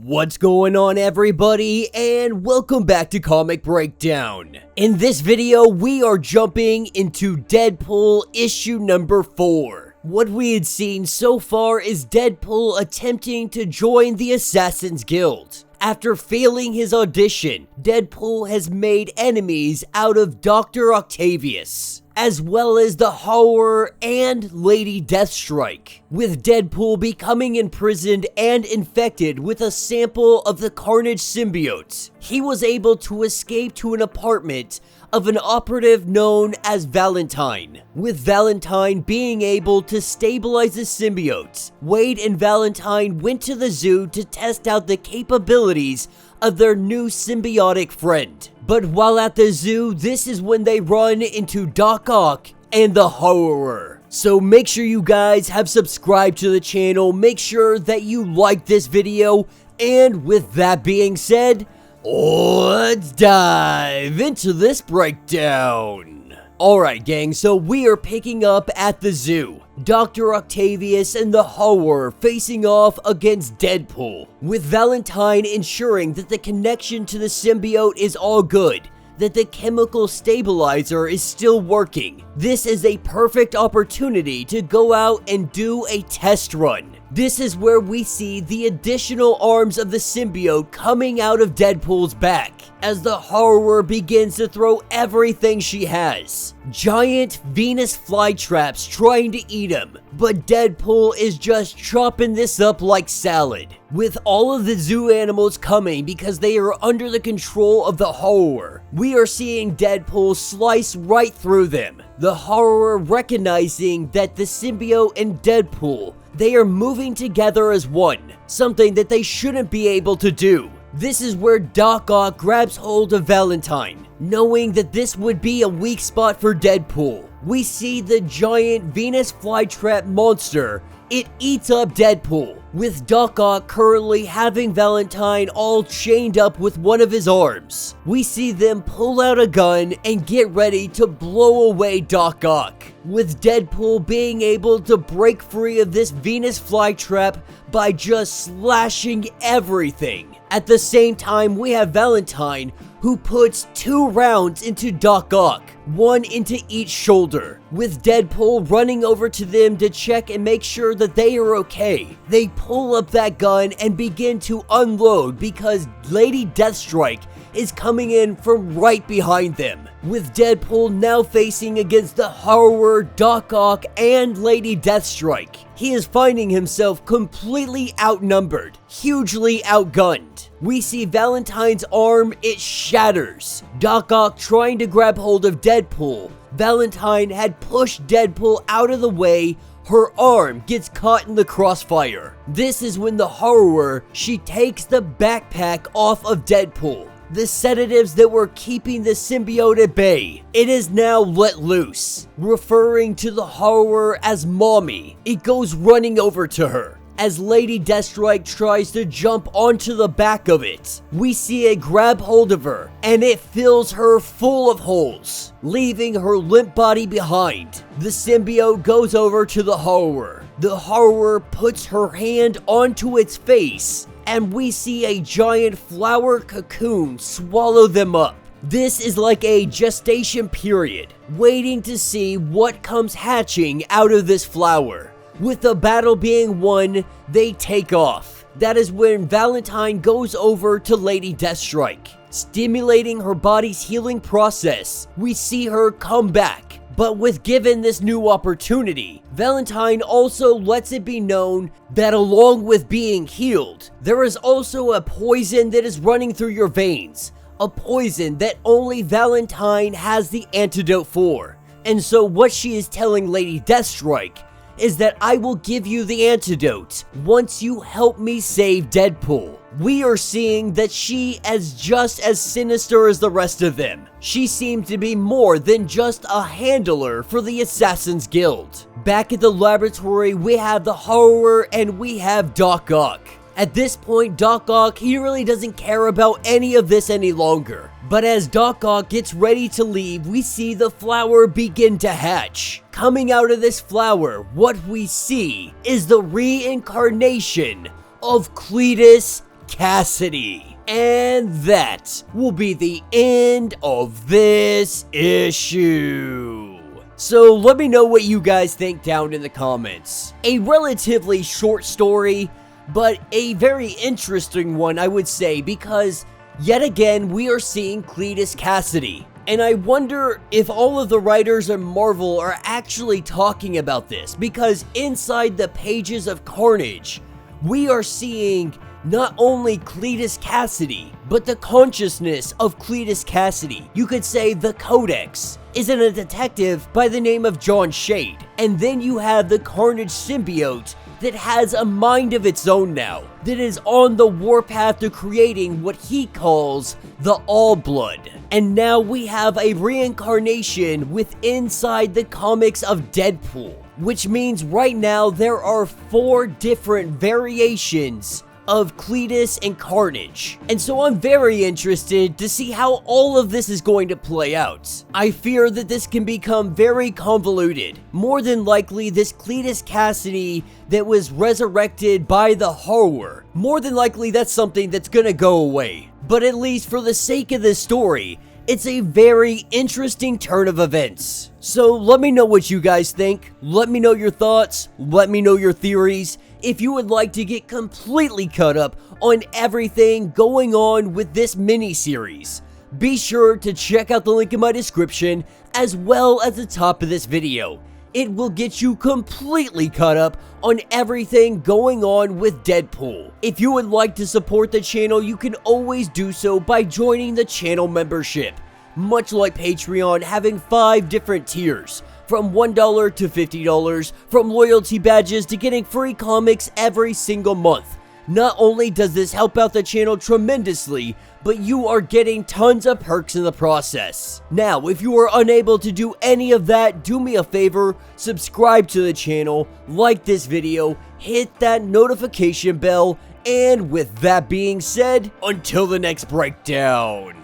What's going on, everybody, and welcome back to Comic Breakdown. In this video, we are jumping into Deadpool issue number 4. What we had seen so far is Deadpool attempting to join the Assassin's Guild. After failing his audition, Deadpool has made enemies out of Dr. Octavius, as well as the Horror and Lady Deathstrike, with Deadpool becoming imprisoned and infected with a sample of the Carnage symbiote. He was able to escape to an apartment of an operative known as Valentine, with Valentine being able to stabilize the symbiote. Wade and Valentine went to the zoo to test out the capabilities of their new symbiotic friend. But while at the zoo, this is when they run into Doc Ock and the Horror. So make sure you guys have subscribed to the channel, make sure that you like this video, and with that being said, let's dive into this breakdown. Alright gang, so we are picking up at the zoo. Dr. Octavius and the Horror facing off against Deadpool, with Valentine ensuring that the connection to the symbiote is all good, that the chemical stabilizer is still working. This is a perfect opportunity to go out and do a test run. This is where we see the additional arms of the symbiote coming out of Deadpool's back, as the Horror begins to throw everything she has. Giant Venus flytraps trying to eat him, but Deadpool is just chopping this up like salad, with all of the zoo animals coming because they are under the control of the Horror. We are seeing Deadpool slice right through them. The Horror recognizing that the symbiote and Deadpool, they are moving together as one, something that they shouldn't be able to do. This is where Doc Ock grabs hold of Valentine, knowing that this would be a weak spot for Deadpool. We see the giant Venus flytrap monster. It eats up Deadpool, with Doc Ock currently having Valentine all chained up with one of his arms. We see them pull out a gun and get ready to blow away Doc Ock, with Deadpool being able to break free of this Venus flytrap by just slashing everything. At the same time, we have Valentine, who puts 2 rounds into Doc Ock, 1 into each shoulder, with Deadpool running over to them to check and make sure that they are okay. They pull up that gun and begin to unload because Lady Deathstrike is coming in from right behind them, with Deadpool now facing against the Horror, Doc Ock, and Lady Deathstrike. He is finding himself completely outnumbered, hugely outgunned. We see Valentine's arm, it shatters. Doc Ock trying to grab hold of Deadpool. Valentine had pushed Deadpool out of the way. Her arm gets caught in the crossfire. This is when the Horror, she takes the backpack off of Deadpool, the sedatives that were keeping the symbiote at bay. It is now let loose, referring to the Horror as Mommy. It goes running over to her. As Lady Deathstrike tries to jump onto the back of it, we see it grab hold of her, and it fills her full of holes, leaving her limp body behind. The symbiote goes over to the Horror. The Horror puts her hand onto its face, and we see a giant flower cocoon swallow them up. This is like a gestation period, waiting to see what comes hatching out of this flower. With the battle being won, they take off. That is when Valentine goes over to Lady Deathstrike, stimulating her body's healing process. We see her come back, but with given this new opportunity, Valentine also lets it be known that along with being healed, there is also a poison that is running through your veins, a poison that only Valentine has the antidote for. And so what she is telling Lady Deathstrike is that I will give you the antidote once you help me save Deadpool. We are seeing that she is just as sinister as the rest of them. She seemed to be more than just a handler for the Assassin's Guild. Back at the laboratory, we have the Horror and we have Doc Ock. At this point, Doc Ock, he really doesn't care about any of this any longer. But as Doc Ock gets ready to leave, we see the flower begin to hatch. Coming out of this flower, what we see is the reincarnation of Cletus Cassidy. And that will be the end of this issue. So let me know what you guys think down in the comments. A relatively short story, but a very interesting one, I would say, because yet again we are seeing Cletus Cassidy. And I wonder if all of the writers in Marvel are actually talking about this, because inside the pages of Carnage, we are seeing not only Cletus Cassidy, but the consciousness of Cletus Cassidy. You could say the Codex is in a detective by the name of John Shade. And then you have the Carnage symbiote that has a mind of its own now, that is on the warpath to creating what he calls the All Blood. And now we have a reincarnation with inside the comics of Deadpool, which means right now there are 4 different variations of Cletus and Carnage. And so I'm very interested to see how all of this is going to play out. I fear that this can become very convoluted. More than likely, this Cletus Cassidy that was resurrected by the horror, more than likely that's something that's gonna go away. But at least for the sake of this story, it's a very interesting turn of events. So let me know what you guys think. Let me know your thoughts. Let me know your theories. If you would like to get completely caught up on everything going on with this mini-series, be sure to check out the link in my description as well as the top of this video. It will get you completely caught up on everything going on with Deadpool. If you would like to support the channel, you can always do so by joining the channel membership. Much like Patreon, having 5 different tiers, from $1 to $50, from loyalty badges to getting free comics every single month. Not only does this help out the channel tremendously, but you are getting tons of perks in the process. Now, if you are unable to do any of that, do me a favor, subscribe to the channel, like this video, hit that notification bell, and with that being said, until the next breakdown.